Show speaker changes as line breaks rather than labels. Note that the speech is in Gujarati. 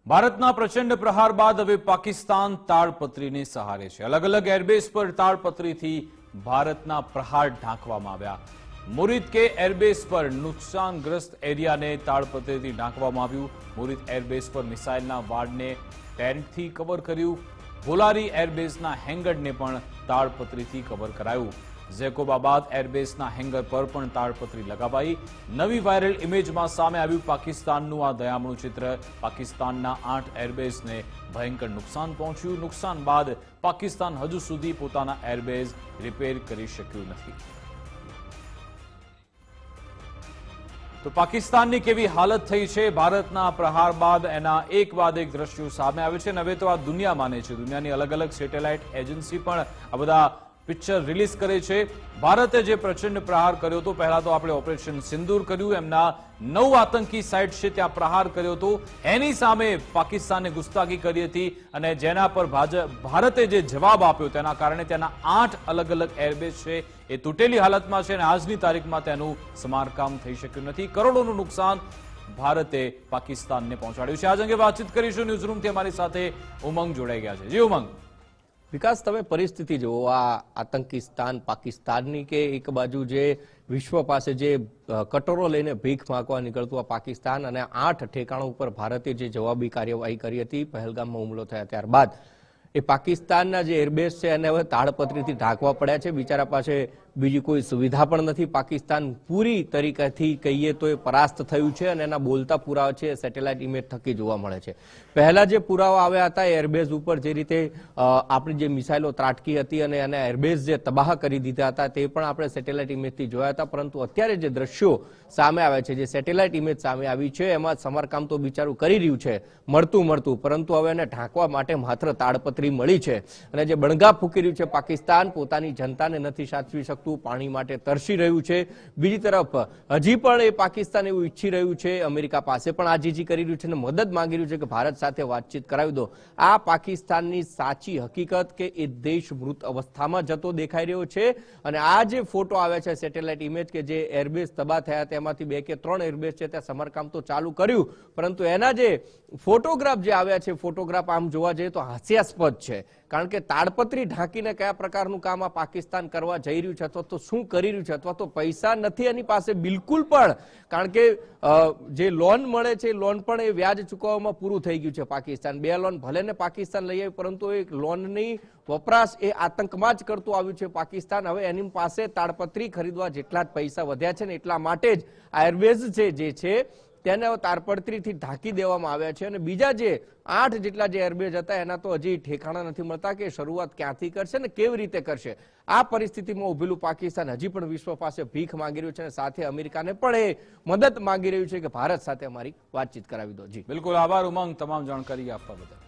ભારતના પ્રચંડ પ્રહાર બાદ હવે પાકિસ્તાન તાડપત્રીને સહારે છે। અલગ અલગ એરબેઝ પર તાડપત્રીથી ભારતના પ્રહાર ઢાંકવામાં આવ્યા। મુરીદ કે એરબેઝ પર નુકસાનગ્રસ્ત એરિયાને તાડપત્રીથી ઢાંકવામાં આવ્યું। મુરીદ એરબેઝ પર મિસાઇલના વાડને ટેન્ટથી કવર કર્યું। બોલારી એરબેઝના હેંગરને પણ તાડપત્રીથી કવર કરાયું। ઝેકોબાબાદ એરબેઝના હેંગર પર પણ તાડપત્રી લગાવાઈ। નવી વાયરલ ઇમેજમાં સામે આવ્યું પાકિસ્તાનનું આ દયામણું ચિત્ર। પાકિસ્તાનના 8 એરબેઝને ભયંકર નુકસાન પહોંચ્યું। નુકસાન બાદ પાકિસ્તાન હજુ સુધી પોતાના એરબેઝ રિપેર કરી શક્યું નથી। તો પાકિસ્તાનની કેવી હાલત થઈ છે ભારતના પ્રહાર બાદ, એના એક બાદ એક દ્રશ્યો સામે આવે છે। હવે તો આ દુનિયા માને છે, દુનિયાની અલગ અલગ સેટેલાઇટ એજન્સી પણ આ બધા પિક્ચર રિલીઝ કરે છે। ભારતે જે પ્રચંડ પ્રહાર કર્યો હતો, પહેલા તો આપણે ઓપરેશન સિંદૂર કર્યું, એમના 9 આતંકી સાઇટ છે ત્યાં પ્રહાર કર્યો હતો, એની સામે પાકિસ્તાને ગુસ્તાખી કરી હતી અને જેના પર ભારતે જે જવાબ આપ્યો તેના કારણે તેના 8 અલગ અલગ એરબેઝ છે એ તૂટેલી હાલતમાં છે અને આજની તારીખમાં તેનું સમારકામ થઈ શક્યું નથી। કરોડોનું નુકસાન ભારતે પાકિસ્તાનને પહોંચાડ્યું છે। આજ અંગે વાતચીત કરીશું ન્યૂઝરૂમથી અમારી સાથે ઉમંગ જોડાઈ ગયા છે। જી ઉમંગ।
વિકાસ, તમે પરિસ્થિતિ જુઓ, આ આતંકિસ્તાન પાકિસ્તાનની કે એક બાજુ જે વિશ્વ પાસે જે કટોરો લઈને ભીખ માંગવા નીકળતું આ પાકિસ્તાન, અને 8 ઠેકાણો ઉપર ભારતે જે જવાબી કાર્યવાહી કરી હતી પહેલગામમાં હુમલો થયા ત્યારબાદ, એ પાકિસ્તાનના જે એરબેઝ છે એને હવે તાડપત્રીથી ઢાંકવા પડ્યા છે। બિચારા પાસે બીજી કોઈ સુવિધા પણ નથી। પાકિસ્તાન પૂરી તરીકેથી કહીએ તો એ પરાસ્ત થયું છે અને એના બોલતા પુરાવા છે સેટેલાઇટ ઇમેજ થકી જોવા મળે છે। પહેલા જે પુરાવા આવ્યા હતા એરબેઝ ઉપર, જે રીતે આપણી જે મિસાઇલો ત્રાટકી હતી અને એના એરબેઝ જે તબાહ કરી દીધા હતા, તે પણ આપણે સેટેલાઇટ ઇમેજથી જોયા હતા। પરંતુ અત્યારે જે દ્રશ્યો સામે આવ્યા છે, જે સેટેલાઇટ ઇમેજ સામે આવી છે, એમાં સમારકામ તો બિચારું કરી રહ્યું છે મળતું, પરંતુ હવે એને ઢાંકવા માટે માત્ર તાડપત્રી મળી છે અને જે બણગા ફૂંકી રહ્યું છે પાકિસ્તાન, પોતાની જનતાને નથી સાચવી શકતું, પાણી માટે તરસી રહ્યું છે। બીજી તરફ હજી પણ એ પાકિસ્તાન એવું ઈચ્છી રહ્યું છે, અમેરિકા પાસે પણ આજીજી કરી રહ્યું છે અને મદદ માંગી રહ્યું છે કે ભારત સાથે વાતચીત કરાવી દો। આ પાકિસ્તાનની સાચી હકીકત કે એ દેશ મૃત અવસ્થામાં જતો દેખાઈ રહ્યો છે। અને આ જે ફોટો આવ્યા છે સેટેલાઇટ ઇમેજ, કે જે એરબેઝ તબાહ થયા તેમાંથી 2 કે 3 એરબેઝ છે ત્યાં સમારકામ તો ચાલુ કર્યું, પરંતુ એના જે ફોટોગ્રાફ જે આવ્યા છે, ફોટોગ્રાફ આમ જોવા જઈએ તો હાસ્યાસ્પદ છે। કારણ કે તાડપત્રી ઢાંકીને કયા પ્રકારનું કામ આ પાકિસ્તાન કરવા જઈ રહ્યું છે, અથવા તો શું કરી રહ્યું છે, અથવા તો પૈસા નથી એની પાસે બિલકુલ પણ, કારણ કે જે લોન મળે છે લોન પણ એ વ્યાજ ચૂકવવામાં પૂરું થઈ ગયું છે પાકિસ્તાન। 2 લોન ભલે ને પાકિસ્તાન લઈ આવ્યું, પરંતુ એ લોનની વપરાશ એ આતંકમાં જ કરતું આવ્યું છે પાકિસ્તાન। હવે એની પાસે તાડપત્રી ખરીદવા જેટલા જ પૈસા વધ્યા છે ને એટલા માટે જ આ એરબેઝ જે છે તેને તાડપત્રીથી ઢાંકી દેવામાં આવ્યા છે। અને બીજા જે 8 જેટલા જે એરબેઝ હતા એના તો હજી ઠેકાણા નથી મળતા કે શરૂઆત ક્યાંથી કરશે ને કેવી રીતે કરશે। આ પરિસ્થિતિમાં ઉભેલું પાકિસ્તાન હજી પણ વિશ્વ પાસે ભીખ માંગી રહ્યું છે અને સાથે અમેરિકાને પણ એ મદદ માંગી રહ્યું છે કે ભારત સાથે અમારી વાતચીત કરાવી દો। જી
બિલકુલ, આભાર ઉમંગ તમામ જાણકારી આપવા બદલ।